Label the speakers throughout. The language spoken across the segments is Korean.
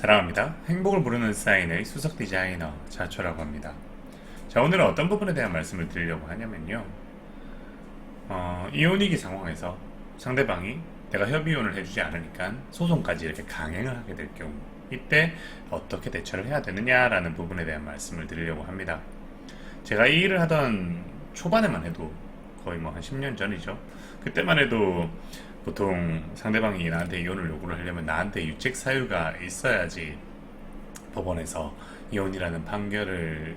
Speaker 1: 사랑합니다. 행복을 부르는 사인의 수석 디자이너 자초라고 합니다. 자, 오늘은 어떤 부분에 대한 말씀을 드리려고 하냐면요. 이혼위기 상황에서 상대방이 내가 협의혼을 해주지 않으니까 소송까지 이렇게 강행을 하게 될 경우, 이때 어떻게 대처를 해야 되느냐라는 부분에 대한 말씀을 드리려고 합니다. 제가 이 일을 하던 초반에만 해도 거의 뭐 한 10년 전이죠. 그때만 해도 보통 상대방이 나한테 이혼을 요구를 하려면 나한테 유책 사유가 있어야지 법원에서 이혼이라는 판결을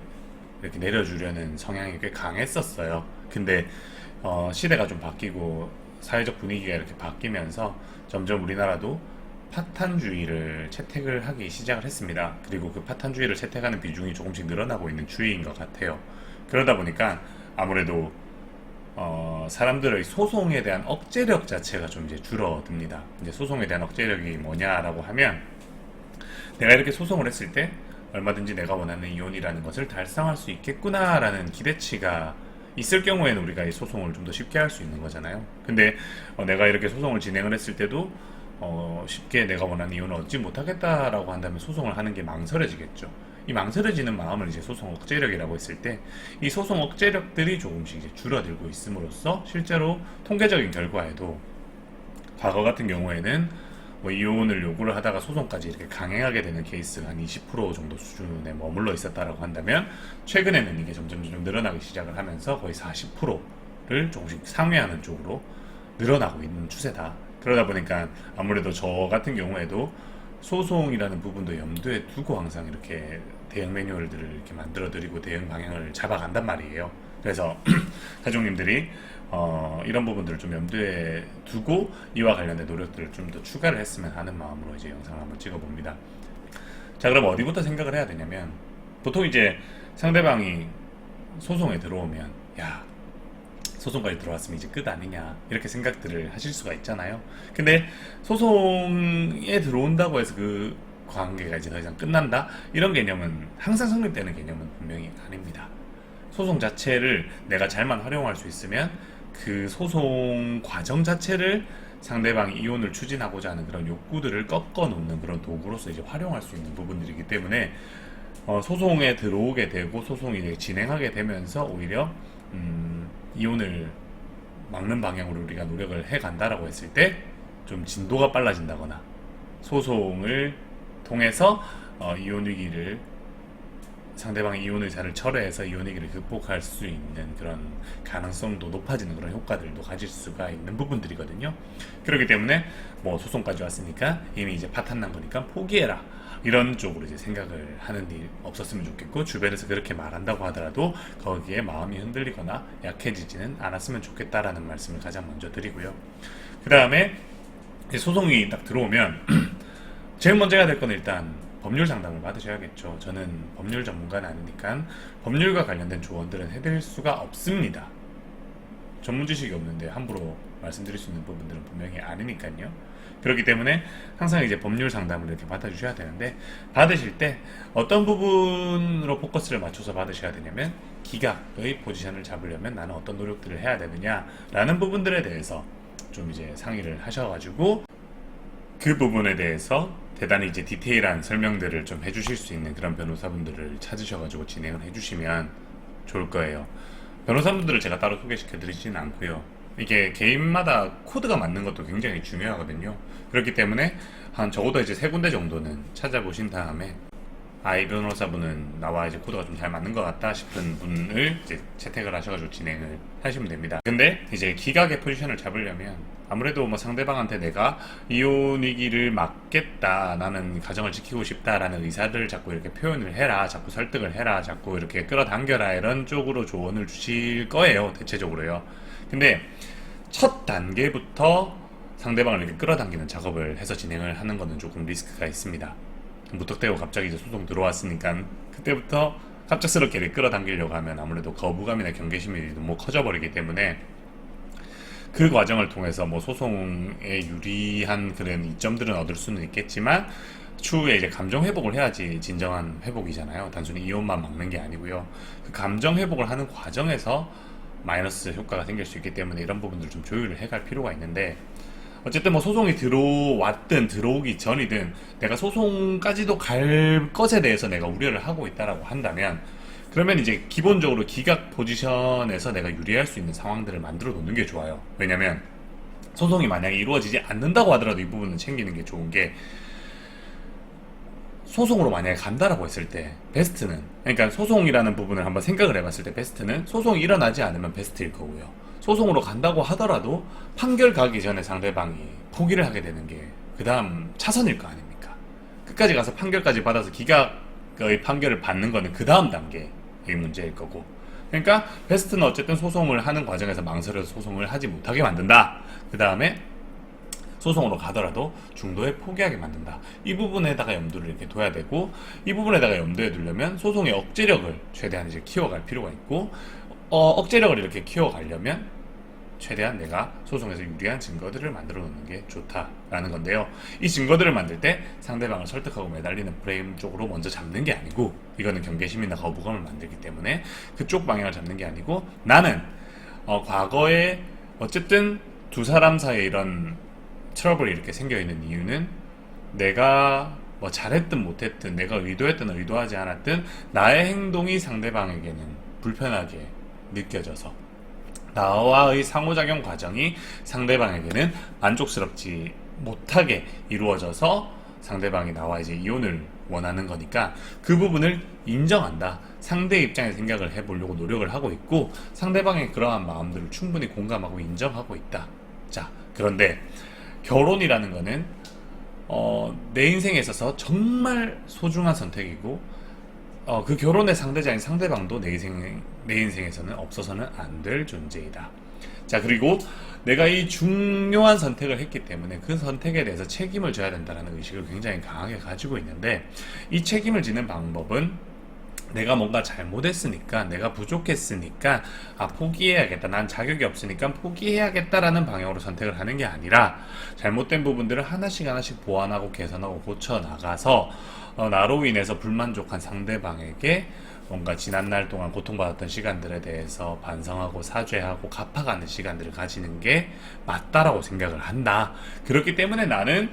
Speaker 1: 이렇게 내려주려는 성향이 꽤 강했었어요. 근데 시대가 좀 바뀌고 사회적 분위기가 이렇게 바뀌면서 점점 우리나라도 파탄주의를 채택을 하기 시작을 했습니다. 그리고 그 파탄주의를 채택하는 비중이 조금씩 늘어나고 있는 추이인 것 같아요. 그러다 보니까 아무래도 사람들의 소송에 대한 억제력 자체가 좀 이제 줄어듭니다. 이제 소송에 대한 억제력이 뭐냐라고 하면, 내가 이렇게 소송을 했을 때 얼마든지 내가 원하는 이혼이라는 것을 달성할 수 있겠구나라는 기대치가 있을 경우에는 우리가 이 소송을 좀 더 쉽게 할 수 있는 거잖아요. 근데 내가 이렇게 소송을 진행을 했을 때도 쉽게 내가 원하는 이혼을 얻지 못하겠다라고 한다면 소송을 하는 게 망설여지겠죠. 이 망설여지는 마음을 이제 소송 억제력이라고 했을 때, 이 소송 억제력들이 조금씩 이제 줄어들고 있음으로써 실제로 통계적인 결과에도 과거 같은 경우에는 뭐 이혼을 요구를 하다가 소송까지 이렇게 강행하게 되는 케이스가 한 20% 정도 수준에 머물러 있었다라고 한다면, 최근에는 이게 점점 늘어나기 시작을 하면서 거의 40%를 조금씩 상회하는 쪽으로 늘어나고 있는 추세다. 그러다 보니까 아무래도 저 같은 경우에도 소송이라는 부분도 염두에 두고 항상 이렇게 대응 매뉴얼들을 이렇게 만들어 드리고 대응 방향을 잡아간단 말이에요. 그래서 가족님들이 이런 부분들을 좀 염두에 두고 이와 관련된 노력들을 좀 더 추가를 했으면 하는 마음으로 이제 영상을 한번 찍어 봅니다. 자, 그럼 어디부터 생각을 해야 되냐면, 보통 이제 상대방이 소송에 들어오면, 야, 소송까지 들어왔으면 이제 끝 아니냐, 이렇게 생각들을 하실 수가 있잖아요. 근데 소송에 들어온다고 해서 그 관계가 이제 더 이상 끝난다, 이런 개념은, 항상 성립되는 개념은 분명히 아닙니다. 소송 자체를 내가 잘만 활용할 수 있으면 그 소송 과정 자체를 상대방이 이혼을 추진하고자 하는 그런 욕구들을 꺾어 놓는 그런 도구로서 이제 활용할 수 있는 부분들이기 때문에, 소송에 들어오게 되고 소송이 이제 진행하게 되면서 오히려 이혼을 막는 방향으로 우리가 노력을 해 간다라고 했을 때 좀 진도가 빨라진다거나, 소송을 통해서 이혼 위기를, 상대방의 이혼 의사를 철회해서 이혼 위기를 극복할 수 있는 그런 가능성도 높아지는 그런 효과들도 가질 수가 있는 부분들이거든요. 그렇기 때문에 뭐 소송까지 왔으니까 이미 이제 파탄난 거니까 포기해라, 이런 쪽으로 이제 생각을 하는 일 없었으면 좋겠고, 주변에서 그렇게 말한다고 하더라도 거기에 마음이 흔들리거나 약해지지는 않았으면 좋겠다라는 말씀을 가장 먼저 드리고요. 그 다음에 소송이 딱 들어오면 제일 먼저 해야 될 건 일단 법률 상담을 받으셔야겠죠. 저는 법률 전문가는 아니니까 법률과 관련된 조언들은 해드릴 수가 없습니다. 전문 지식이 없는데 함부로 말씀드릴 수 있는 부분들은 분명히 아니니까요. 그렇기 때문에 항상 이제 법률 상담을 이렇게 받아주셔야 되는데, 받으실 때 어떤 부분으로 포커스를 맞춰서 받으셔야 되냐면, 기각의 포지션을 잡으려면 나는 어떤 노력들을 해야 되느냐라는 부분들에 대해서 좀 이제 상의를 하셔가지고, 그 부분에 대해서 대단히 이제 디테일한 설명들을 좀 해주실 수 있는 그런 변호사분들을 찾으셔가지고 진행을 해주시면 좋을 거예요. 변호사분들을 제가 따로 소개시켜 드리지는 않고요. 이게 개인마다 코드가 맞는 것도 굉장히 중요하거든요. 그렇기 때문에 한 적어도 이제 3군데 정도는 찾아보신 다음에, 이 변호사분은 나와 이제 코드가 좀 잘 맞는 것 같다 싶은 분을 이제 채택을 하셔가지고 진행을 하시면 됩니다. 근데 이제 기각의 포지션을 잡으려면 아무래도 뭐 상대방한테 내가 이혼 위기를 막겠다, 나는 가정을 지키고 싶다라는 의사를 자꾸 이렇게 표현을 해라, 자꾸 설득을 해라, 자꾸 이렇게 끌어당겨라, 이런 쪽으로 조언을 주실 거예요, 대체적으로요. 근데 첫 단계부터 상대방을 이렇게 끌어당기는 작업을 해서 진행을 하는 거는 조금 리스크가 있습니다. 무턱대고 갑자기 이제 소송 들어왔으니까 그때부터 갑작스럽게 이렇게 끌어당기려고 하면 아무래도 거부감이나 경계심이 너무 커져버리기 때문에, 그 과정을 통해서 뭐 소송에 유리한 그런 이점들은 얻을 수는 있겠지만, 추후에 이제 감정 회복을 해야지 진정한 회복이잖아요. 단순히 이혼만 막는 게 아니고요. 그 감정 회복을 하는 과정에서 마이너스 효과가 생길 수 있기 때문에 이런 부분들을 좀 조율을 해갈 필요가 있는데, 어쨌든 뭐 소송이 들어왔든 들어오기 전이든 내가 소송까지도 갈 것에 대해서 내가 우려를 하고 있다라고 한다면, 그러면 이제 기본적으로 기각 포지션에서 내가 유리할 수 있는 상황들을 만들어 놓는 게 좋아요. 왜냐면 소송이 만약에 이루어지지 않는다고 하더라도 이 부분은 챙기는 게 좋은 게, 소송으로 만약에 간다라고 했을 때 베스트는, 그러니까 소송이라는 부분을 한번 생각을 해봤을 때 베스트는 소송이 일어나지 않으면 베스트일 거고요. 소송으로 간다고 하더라도 판결 가기 전에 상대방이 포기를 하게 되는 게 그 다음 차선일 거 아닙니까? 끝까지 가서 판결까지 받아서 기각의 판결을 받는 거는 그 다음 단계의 문제일 거고, 그러니까 베스트는 어쨌든 소송을 하는 과정에서 망설여서 소송을 하지 못하게 만든다. 그 다음에 소송으로 가더라도 중도에 포기하게 만든다. 이 부분에다가 염두를 이렇게 둬야 되고, 이 부분에다가 염두에 두려면 소송의 억제력을 최대한 이제 키워갈 필요가 있고, 억제력을 이렇게 키워가려면 최대한 내가 소송에서 유리한 증거들을 만들어 놓는 게 좋다라는 건데요. 이 증거들을 만들 때 상대방을 설득하고 매달리는 프레임 쪽으로 먼저 잡는 게 아니고, 이거는 경계심이나 거부감을 만들기 때문에 그쪽 방향을 잡는 게 아니고, 나는 과거에 어쨌든 두 사람 사이에 이런 트러블이 이렇게 생겨 있는 이유는, 내가 뭐 잘했든 못했든, 내가 의도했든 의도하지 않았든 나의 행동이 상대방에게는 불편하게 느껴져서, 나와의 상호작용 과정이 상대방에게는 만족스럽지 못하게 이루어져서 상대방이 나와 이제 이혼을 원하는 거니까, 그 부분을 인정한다. 상대 입장에 생각을 해보려고 노력을 하고 있고, 상대방의 그러한 마음들을 충분히 공감하고 인정하고 있다. 자, 그런데 결혼이라는 거는 내 인생에 있어서 정말 소중한 선택이고, 그 결혼의 상대자인 상대방도 내 인생에서는 없어서는 안 될 존재이다. 자, 그리고 내가 이 중요한 선택을 했기 때문에 그 선택에 대해서 책임을 져야 된다는 의식을 굉장히 강하게 가지고 있는데, 이 책임을 지는 방법은 내가 뭔가 잘못했으니까, 내가 부족했으니까 포기해야겠다, 난 자격이 없으니까 포기해야겠다라는 방향으로 선택을 하는 게 아니라, 잘못된 부분들을 하나씩 하나씩 보완하고 개선하고 고쳐나가서 나로 인해서 불만족한 상대방에게 뭔가 지난날 동안 고통받았던 시간들에 대해서 반성하고 사죄하고 갚아가는 시간들을 가지는 게 맞다라고 생각을 한다. 그렇기 때문에 나는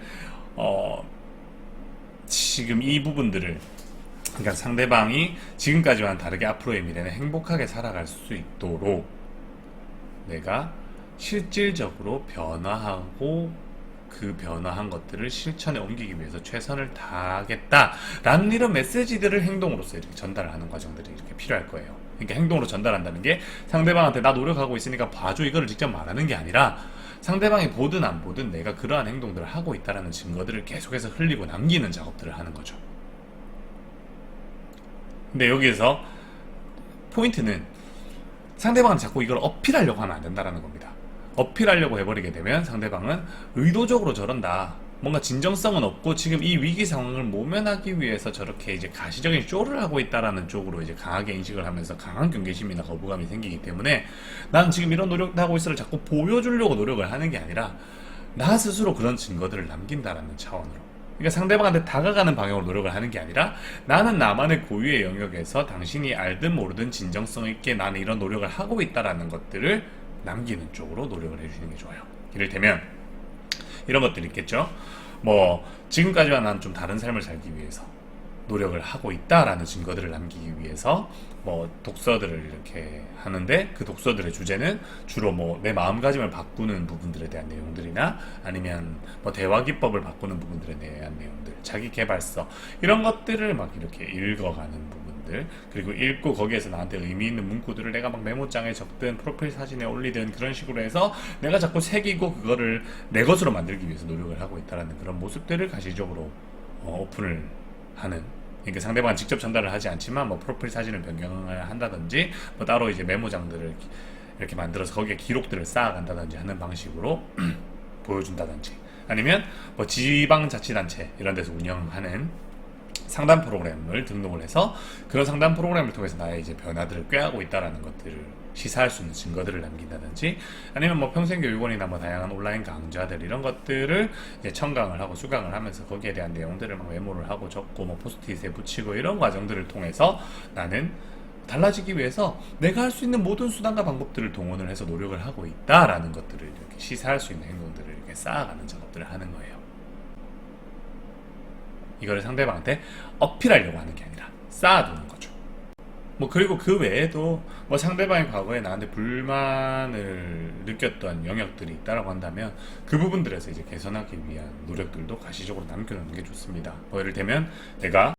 Speaker 1: 지금 이 부분들을, 그러니까 상대방이 지금까지와는 다르게 앞으로의 미래는 행복하게 살아갈 수 있도록 내가 실질적으로 변화하고, 그 변화한 것들을 실천에 옮기기 위해서 최선을 다하겠다라는 이런 메시지들을 행동으로서 이렇게 전달하는 과정들이 이렇게 필요할 거예요. 그러니까 행동으로 전달한다는 게 상대방한테 나 노력하고 있으니까 봐줘 이거를 직접 말하는 게 아니라, 상대방이 보든 안 보든 내가 그러한 행동들을 하고 있다는 증거들을 계속해서 흘리고 남기는 작업들을 하는 거죠. 근데 여기에서 포인트는 상대방한테 자꾸 이걸 어필하려고 하면 안 된다는 겁니다. 어필하려고 해버리게 되면 상대방은 의도적으로 저런다, 뭔가 진정성은 없고 지금 이 위기 상황을 모면하기 위해서 저렇게 이제 가시적인 쇼를 하고 있다라는 쪽으로 이제 강하게 인식을 하면서 강한 경계심이나 거부감이 생기기 때문에, 난 지금 이런 노력도 하고 있어를 자꾸 보여주려고 노력을 하는 게 아니라 나 스스로 그런 증거들을 남긴다라는 차원으로, 그러니까 상대방한테 다가가는 방향으로 노력을 하는 게 아니라, 나는 나만의 고유의 영역에서 당신이 알든 모르든 진정성 있게 나는 이런 노력을 하고 있다라는 것들을 남기는 쪽으로 노력을 해주시는 게 좋아요. 이를테면 이런 것들이 있겠죠. 뭐 지금까지와 난 좀 다른 삶을 살기 위해서 노력을 하고 있다라는 증거들을 남기기 위해서 뭐 독서들을 이렇게 하는데, 그 독서들의 주제는 주로 뭐 내 마음가짐을 바꾸는 부분들에 대한 내용들이나, 아니면 뭐 대화 기법을 바꾸는 부분들에 대한 내용들, 자기 개발서, 이런 것들을 막 이렇게 읽어가는 부분들, 그리고 읽고 거기에서 나한테 의미 있는 문구들을 내가 막 메모장에 적든 프로필 사진에 올리든 그런 식으로 해서 내가 자꾸 새기고 그거를 내 것으로 만들기 위해서 노력을 하고 있다는 그런 모습들을 가시적으로 오픈을 하는, 그러니까 상대방은 직접 전달을 하지 않지만 뭐 프로필 사진을 변경을 한다든지, 뭐 따로 이제 메모장들을 이렇게 만들어서 거기에 기록들을 쌓아간다든지 하는 방식으로 보여준다든지, 아니면 뭐 지방자치단체 이런 데서 운영하는 상담 프로그램을 등록을 해서 그런 상담 프로그램을 통해서 나의 이제 변화들을 꾀하고 있다라는 것들을 시사할 수 있는 증거들을 남긴다든지, 아니면 뭐 평생교육원이나 뭐 다양한 온라인 강좌들 이런 것들을 이제 청강을 하고 수강을 하면서 거기에 대한 내용들을 막 메모를 하고 적고 뭐 포스트잇에 붙이고 이런 과정들을 통해서 나는 달라지기 위해서 내가 할 수 있는 모든 수단과 방법들을 동원을 해서 노력을 하고 있다라는 것들을 이렇게 시사할 수 있는 행동들을 이렇게 쌓아가는 작업들을 하는 거예요. 이거를 상대방한테 어필하려고 하는 게 아니라 쌓아두는 거죠. 뭐 그리고 그 외에도 뭐 상대방이 과거에 나한테 불만을 느꼈던 영역들이 있다라고 한다면 그 부분들에서 이제 개선하기 위한 노력들도 가시적으로 남겨놓는 게 좋습니다. 뭐 예를 들면 내가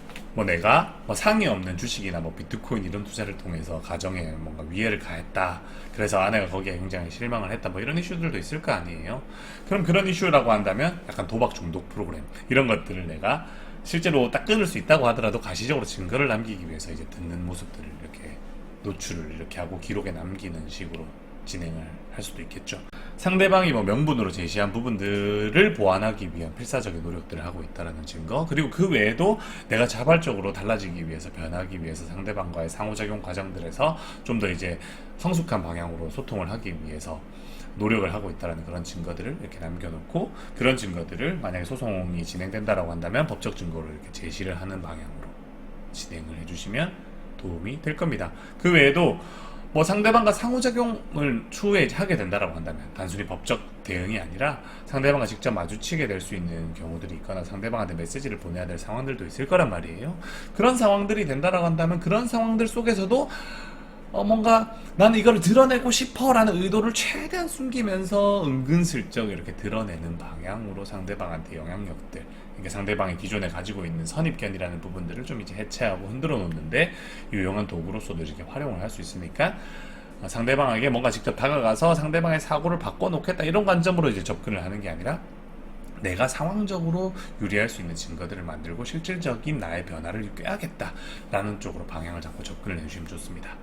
Speaker 1: 상이 없는 주식이나 뭐 비트코인 이런 투자를 통해서 가정에 뭔가 위해를 가했다. 그래서 아내가 거기에 굉장히 실망을 했다. 뭐 이런 이슈들도 있을 거 아니에요. 그럼 그런 이슈라고 한다면 약간 도박 중독 프로그램 이런 것들을 내가 실제로 딱 끊을 수 있다고 하더라도 가시적으로 증거를 남기기 위해서 이제 듣는 모습들을 이렇게 노출을 이렇게 하고 기록에 남기는 식으로 진행을 할 수도 있겠죠. 상대방이 뭐 명분으로 제시한 부분들을 보완하기 위한 필사적인 노력들을 하고 있다는 증거, 그리고 그 외에도 내가 자발적으로 달라지기 위해서 변하기 위해서 상대방과의 상호작용 과정들에서 좀 더 이제 성숙한 방향으로 소통을 하기 위해서 노력을 하고 있다는 그런 증거들을 이렇게 남겨놓고, 그런 증거들을 만약에 소송이 진행된다라고 한다면 법적 증거를 이렇게 제시를 하는 방향으로 진행을 해주시면 도움이 될 겁니다. 그 외에도 뭐 상대방과 상호작용을 추후에 하게 된다라고 한다면 단순히 법적 대응이 아니라 상대방과 직접 마주치게 될 수 있는 경우들이 있거나 상대방한테 메시지를 보내야 될 상황들도 있을 거란 말이에요. 그런 상황들이 된다라고 한다면 그런 상황들 속에서도 뭔가 나는 이걸 드러내고 싶어 라는 의도를 최대한 숨기면서 은근슬쩍 이렇게 드러내는 방향으로 상대방한테 영향력들, 그러니까 상대방이 기존에 가지고 있는 선입견이라는 부분들을 좀 이제 해체하고 흔들어 놓는데 유용한 도구로서도 이렇게 활용을 할 수 있으니까 상대방에게 뭔가 직접 다가가서 상대방의 사고를 바꿔놓겠다 이런 관점으로 이제 접근을 하는 게 아니라 내가 상황적으로 유리할 수 있는 증거들을 만들고 실질적인 나의 변화를 꾀하겠다라는 쪽으로 방향을 잡고 접근을 해주시면 좋습니다.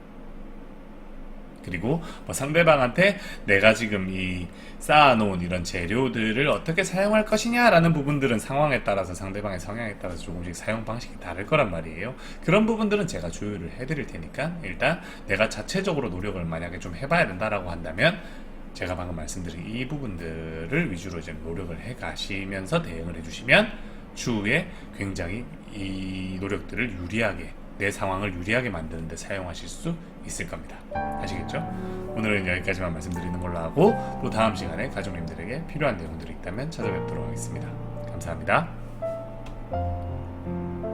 Speaker 1: 그리고 뭐 상대방한테 내가 지금 이 쌓아놓은 이런 재료들을 어떻게 사용할 것이냐라는 부분들은 상황에 따라서 상대방의 성향에 따라서 조금씩 사용 방식이 다를 거란 말이에요. 그런 부분들은 제가 조율을 해드릴 테니까 일단 내가 자체적으로 노력을 만약에 좀 해봐야 된다라고 한다면 제가 방금 말씀드린 이 부분들을 위주로 이제 노력을 해 가시면서 대응을 해주시면 추후에 굉장히 이 노력들을 유리하게, 내 상황을 유리하게 만드는 데 사용하실 수 있을 겁니다. 아시겠죠? 오늘은 여기까지만 말씀드리는 걸로 하고 또 다음 시간에 가족님들에게 필요한 내용들이 있다면 찾아뵙도록 하겠습니다. 감사합니다.